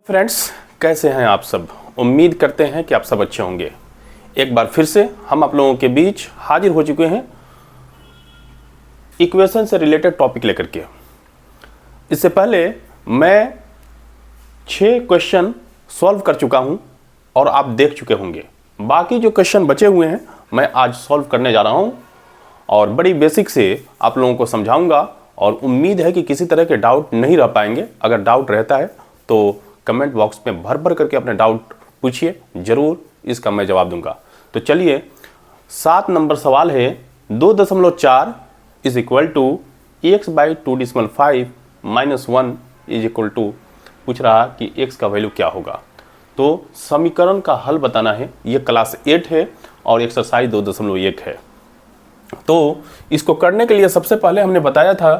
Friends, कैसे हैं आप सब। उम्मीद करते हैं कि आप सब अच्छे होंगे। एक बार फिर से हम आप लोगों के बीच हाजिर हो चुके हैं इक्वेशन से रिलेटेड टॉपिक लेकर के। इससे पहले मैं 6 क्वेश्चन सॉल्व कर चुका हूं और आप देख चुके होंगे। बाकी जो क्वेश्चन बचे हुए हैं मैं आज सॉल्व करने जा रहा हूं और बड़ी बेसिक से आप लोगों को समझाऊंगा और उम्मीद है कि किसी तरह के डाउट नहीं रह पाएंगे। अगर डाउट रहता है तो कमेंट बॉक्स में भर भर करके अपने डाउट पूछिए, जरूर इसका मैं जवाब दूंगा। तो चलिए 7 नंबर सवाल है। 2.4 is equal to x/2.5 - 1 is equal to पूछ रहा कि x का वैल्यू क्या होगा। तो समीकरण का हल बताना है। ये क्लास 8 है और एक्सरसाइज 2.1 है। तो इसको करने के लिए सबसे पहले हमने बताया था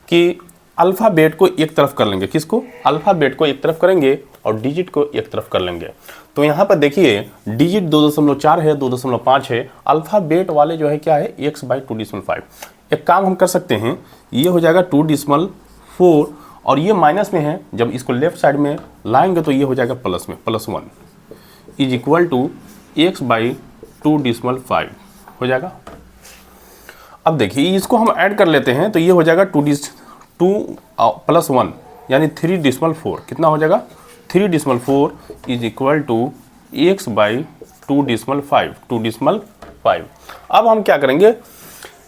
कि अल्फ़ाबेट को एक तरफ कर लेंगे। किसको? अल्फ़ाबेट को एक तरफ करेंगे और डिजिट को एक तरफ कर लेंगे। तो यहाँ पर देखिए डिजिट 2.4 है, 2.5 है। अल्फ़ाबेट वाले जो है क्या है x/2.5। एक काम हम कर सकते हैं, ये हो जाएगा 2.4 और ये माइनस में है। जब इसको लेफ्ट साइड में लाएंगे तो ये हो जाएगा प्लस में, +1 इज इक्वल टू x/2.5 हो जाएगा। अब देखिए इसको हम ऐड कर लेते हैं तो ये हो जाएगा 2 + 1 यानी 3.4। कितना हो जाएगा? 3.4 इज इक्वल टू x/2.5 2.5। अब हम क्या करेंगे,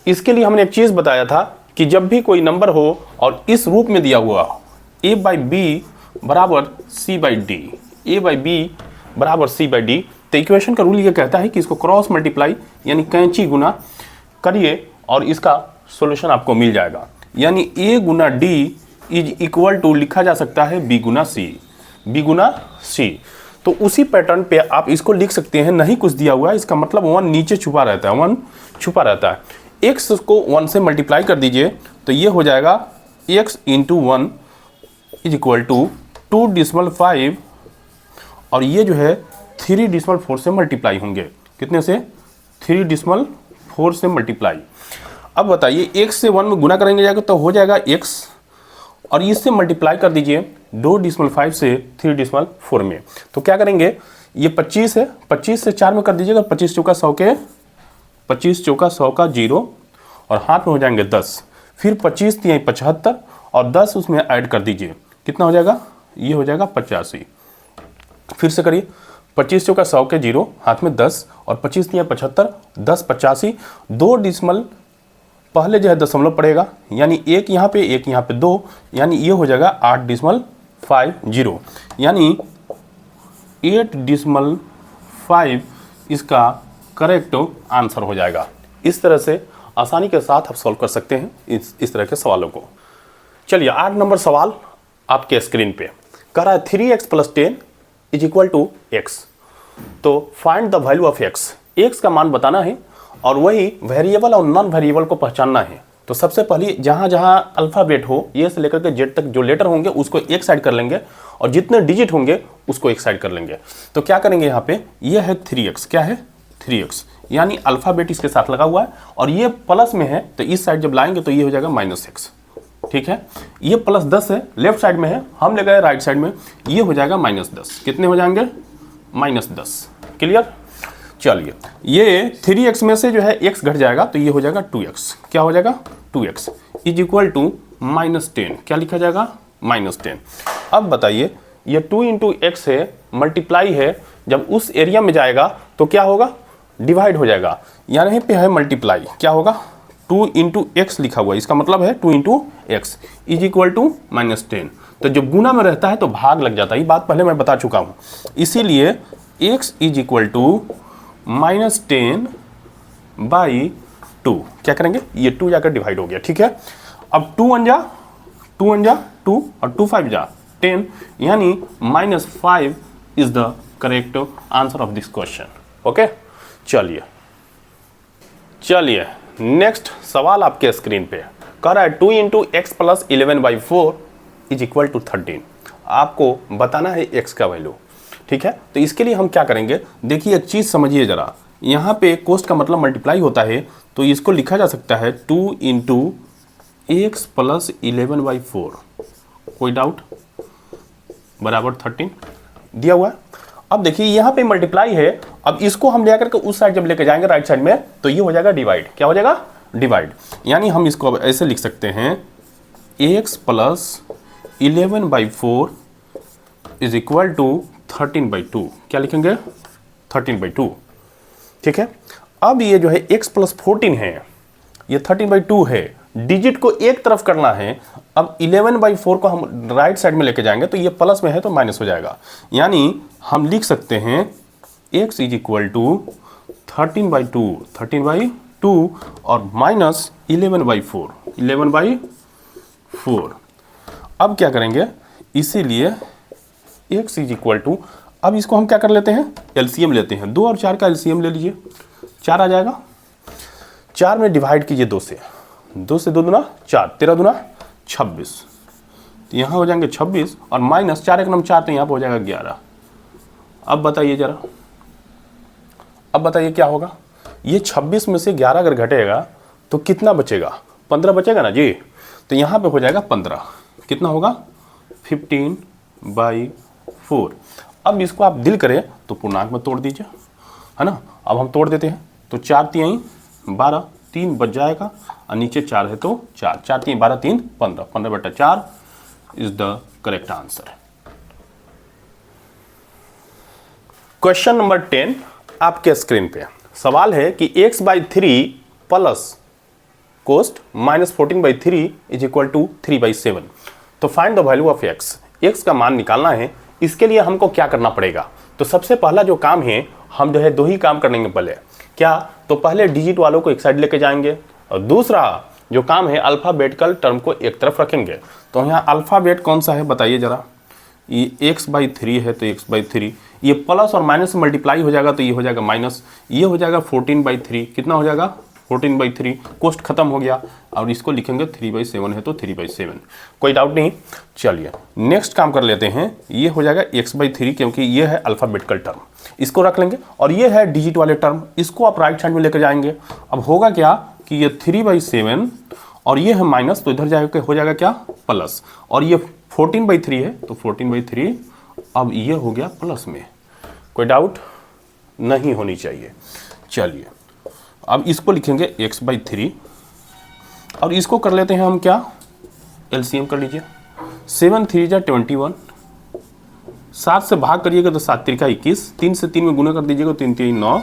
इसके लिए हमने एक चीज़ बताया था कि जब भी कोई नंबर हो और इस रूप में दिया हुआ a/b बराबर c/d, a/b बराबर c/d, तो इक्वेशन का रूल ये कहता है कि इसको क्रॉस मल्टीप्लाई यानी कैंची गुना करिए और इसका सॉल्यूशन आपको मिल जाएगा। यानी a गुना d इज इक्वल टू लिखा जा सकता है b गुना c, b गुना c। तो उसी पैटर्न पे आप इसको लिख सकते हैं। नहीं कुछ दिया हुआ है, इसका मतलब 1 नीचे छुपा रहता है, 1 छुपा रहता है। x को 1 से मल्टीप्लाई कर दीजिए तो ये हो जाएगा x × 1 इज इक्वल टू 2.5 और ये जो है 3.4 से मल्टीप्लाई होंगे। कितने से? 3.4 से मल्टीप्लाई। अब बताइए x से 1 में गुना करेंगे जाएगा तो हो जाएगा x और इससे मल्टीप्लाई कर दीजिए 2.5 से 3.4 में। तो क्या करेंगे, ये 25 है, 25 से 4 में कर दीजिएगा, 25 चौका 100 के 25 चौका 100 का 0 और हाथ में हो जाएंगे 10। फिर 25 × 75 और 10 उसमें ऐड कर दीजिए। कितना हो जाएगा? ये हो जाएगा 85। फिर से करिए, 25 चौका 100 के 0 हाथ में 10 और 25 × 75 10 85। 2 डिसमल पहले जो है दशमलव पड़ेगा यानी एक यहाँ पे एक यहाँ पे 2 यानी ये हो जाएगा 8.50 यानी 8.5 इसका करेक्ट आंसर हो जाएगा। इस तरह से आसानी के साथ आप सॉल्व कर सकते हैं इस तरह के सवालों को। चलिए 8 नंबर सवाल आपके स्क्रीन पे कह रहा है 3x + 10 is equal to x। तो find the value of x, x का मान बताना है और वही वेरिएबल और नॉन वेरिएबल को पहचानना है। तो सबसे पहले जहाँ जहाँ अल्फ़ाबेट हो ये से लेकर के जेड तक जो लेटर होंगे उसको एक साइड कर लेंगे और जितने डिजिट होंगे उसको एक साइड कर लेंगे। तो क्या करेंगे, यहाँ पे ये है 3x। क्या है? 3x यानी अल्फ़ाबेट इसके साथ लगा हुआ है और ये प्लस में है तो इस साइड जब लाएंगे तो ये हो जाएगा -x। ठीक है, ये +10 है, लेफ्ट साइड में है, हम ले गए राइट साइड में, ये हो जाएगा -10। कितने हो जाएंगे? -10। क्लियर? चलिए ये 3x में से जो है x घट जाएगा तो ये हो जाएगा 2x। क्या हो जाएगा? 2x is equal to -10। क्या लिखा जाएगा? -10। अब बताइए ये 2 × x है, मल्टीप्लाई है, जब उस एरिया में जाएगा तो क्या होगा? डिवाइड हो जाएगा। यहाँ पे है मल्टीप्लाई, क्या होगा? 2 × x लिखा हुआ है, इसका मतलब है 2 × x इज इक्वल टू -10। तो जब गुना में रहता है तो भाग लग जाता है, ये बात पहले मैं बता चुका हूँ। इसीलिए x इज इक्वल टू -10/2। क्या करेंगे? ये 2 जाकर डिवाइड हो गया। ठीक है, अब 2 × 2 और 2 × 5 10 यानी -5 is the correct answer of this question. Okay, चलिए नेक्स्ट सवाल आपके स्क्रीन पे कह रहा है 2 × x + 11/4 इज इक्वल टू 13। आपको बताना है x का वैल्यू। ठीक है, तो इसके लिए हम क्या करेंगे, देखिए एक चीज़ समझिए ज़रा। यहाँ पे कोस्ट का मतलब मल्टीप्लाई होता है तो इसको लिखा जा सकता है 2 × x + 11/4। कोई डाउट? बराबर 13 दिया हुआ है। अब देखिए यहाँ पे मल्टीप्लाई है, अब इसको हम ले करके उस साइड जब लेके जाएंगे राइट साइड में तो ये हो जाएगा डिवाइड। क्या हो जाएगा? डिवाइड। यानी हम इसको अब ऐसे लिख सकते हैं x plus 11/4 is equal to 13/2। क्या लिखेंगे? 13/2। ठीक है। अब ये जो है x प्लस 14 है, ये 13/2 है, डिजिट को एक तरफ करना है। अब 11/4 को हम राइट साइड में लेके जाएंगे तो ये प्लस में है तो माइनस हो जाएगा। यानी हम लिख सकते हैं x इज इक्वल टू 13/2 और माइनस 11/4। अब क्या करेंगे? इसीलिए x इज इक्वल टू, अब इसको हम क्या कर लेते हैं? एलसीएम लेते हैं। 2 और 4 का एलसीएम ले लीजिए, 4 आ जाएगा। 4 में डिवाइड कीजिए 2 से, 2 से 2 दूना 4, 13 दूना 26, तो यहाँ हो जाएंगे 26 और माइनस 4 एक नम 4 तो यहाँ पर हो जाएगा 11। अब बताइए जरा, अब बताइए क्या होगा? ये 26 में से 11 अगर घटेगा तो कितना बचेगा? 15 बचेगा ना जी। तो यहाँ पे हो जाएगा 15। कितना होगा? 15/4। अब इसको आप दिल करें तो पूर्णांक में तोड़ दीजिए, है ना। अब हम तोड़ देते हैं तो 4 3 12, 3 बच जाएगा और नीचे 4 है तो 4, 4 3 12, 3 15, 15/4 is the correct answer. Question number 10 आपके स्क्रीन पे सवाल है कि x/3 plus cost -14/3 is equal to 3/7। तो find the value of x। x का मान निकालना है। इसके लिए हमको क्या करना पड़ेगा? तो सबसे पहला जो काम है, हम जो है 2 ही काम करेंगे पहले। क्या? तो पहले डिजिट वालों को एक साइड लेके जाएंगे और दूसरा जो काम है अल्फ़ाबेटिकल टर्म को एक तरफ रखेंगे। तो यहाँ अल्फ़ाबेट कौन सा है बताइए जरा। ये x/3 है तो x/3, ये प्लस और माइनस मल्टीप्लाई हो जाएगा तो ये हो जाएगा माइनस, ये हो जाएगा 14/3। कितना हो जाएगा? 14/3। कोष्ट खत्म हो गया और इसको लिखेंगे 3/7 है तो 3/7। कोई डाउट नहीं। चलिए नेक्स्ट काम कर लेते हैं। ये हो जाएगा x/3 क्योंकि ये है अल्फ़ाबेटिकल टर्म, इसको रख लेंगे। और ये है डिजिट वाले टर्म, इसको आप राइट साइड में लेकर जाएंगे। अब होगा क्या कि ये 3/7 और ये है माइनस तो इधर जाएगा हो जाएगा क्या? प्लस। और ये 14/3 है तो 14/3 अब ये हो गया प्लस में। कोई डाउट नहीं होनी चाहिए। चलिए अब इसको लिखेंगे x/3 और इसको कर लेते हैं हम क्या? एलसीएम कर लीजिए। 7 3 जा 21, 7 से भाग करिएगा तो 7 3 21, 3 से 3 में गुना कर दीजिएगा 3 3 9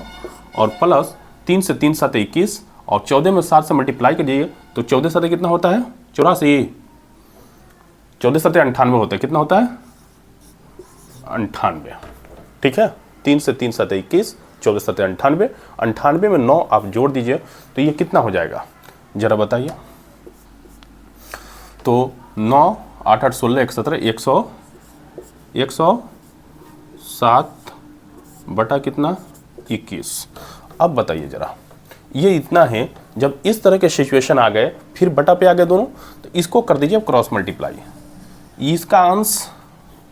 और प्लस 3 से 3 7 21 और 14 में 7 से मल्टीप्लाई करिए तो 14 7 कितना होता है? 84। 14 7 98 होता है। कितना होता है? 98। ठीक है। 3 से 3 7 21, 14 7 98, 98 में 9 आप जोड़ दीजिए तो ये कितना हो जाएगा जरा बताइए। तो 9 8 8 16 117 107 बटा कितना? 21। अब बताइए जरा, ये इतना है। जब इस तरह के सिचुएशन आ गए फिर बटा पे आ गए दोनों, तो इसको कर दीजिए क्रॉस मल्टीप्लाई। इसका अंश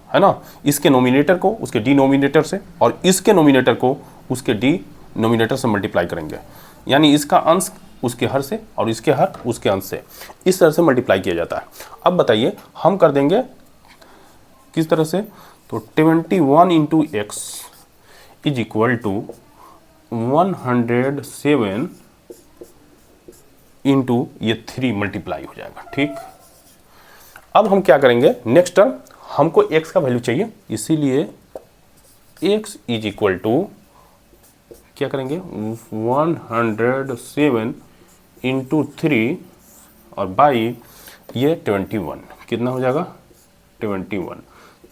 है ना, इसके नोमिनेटर को उसके डिनोमिनेटर से और इसके नोमिनेटर को उसके डिनोमिनेटर से मल्टीप्लाई करेंगे। यानी इसका अंश उसके हर से और इसके हर उसके अंश से, इस तरह से मल्टीप्लाई किया जाता है। अब बताइए हम कर देंगे किस तरह से? तो 21 into x is equal to 107 into ये 3 मल्टीप्लाई हो जाएगा। ठीक। अब हम क्या करेंगे? नेक्स्ट टर्म हमको x का वैल्यू चाहिए, इसीलिए x इज इक्वल टू क्या करेंगे? 107 इंटू 3 और बाई ये 21। कितना हो जाएगा? 21।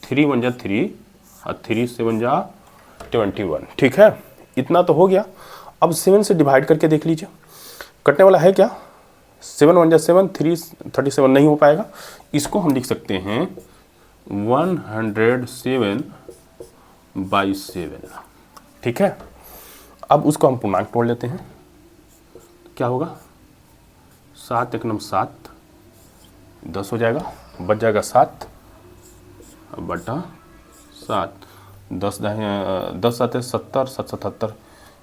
3 1 जा 3 और 3 7 जा 21। ठीक है, इतना तो हो गया। अब 7 से डिवाइड करके देख लीजिए, कटने वाला है क्या? 7 1 जा 7, 3 37 नहीं हो पाएगा। इसको हम लिख सकते हैं 107/7। ठीक है। अब उसको हम पूर्णांक तोड़ लेते हैं। क्या होगा? 7 1 7, 10 हो जाएगा, बच जाएगा 7 बटा 7। 10 7 70, 7 77,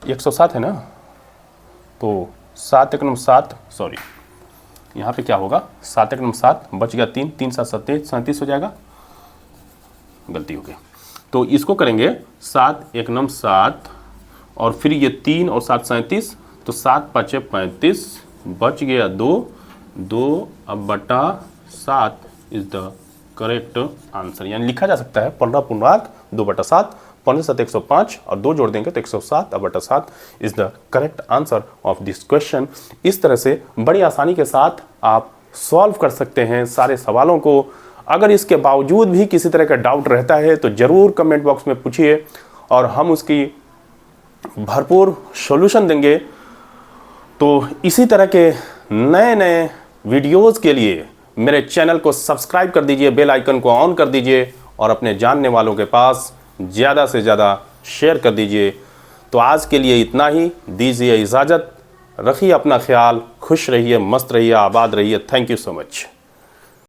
107 है ना। तो 7 1 7, सॉरी यहाँ पे क्या होगा? 7 1 7 बच गया 3, 3 7 37 37 हो जाएगा, गलती हो गई। तो इसको करेंगे 7 1 9 7 और फिर ये 3 और 7 37, तो 7 5 35, बच गया 2, 2 अब बटा 7 इज द करेक्ट आंसर। यानी लिखा जा सकता है 15 पूर्णांक 2 बटा 7, 15 7 105 और 2 जोड़ देंगे तो 107 अब बटा 7 is the correct answer of this question. इस तरह से बड़ी आसानी के साथ आप सॉल्व कर सकते हैं सारे सवालों को। अगर इसके बावजूद भी किसी तरह का डाउट रहता है तो ज़रूर कमेंट बॉक्स में पूछिए और हम उसकी भरपूर सॉल्यूशन देंगे। तो इसी तरह के नए नए वीडियोस के लिए मेरे चैनल को सब्सक्राइब कर दीजिए, बेल आइकन को ऑन कर दीजिए और अपने जानने वालों के पास ज़्यादा से ज़्यादा शेयर कर दीजिए। तो आज के लिए इतना ही, दीजिए इजाज़त, रखिए अपना ख्याल, खुश रहिए, मस्त रहिए, आबाद रहिए। Thank you so much.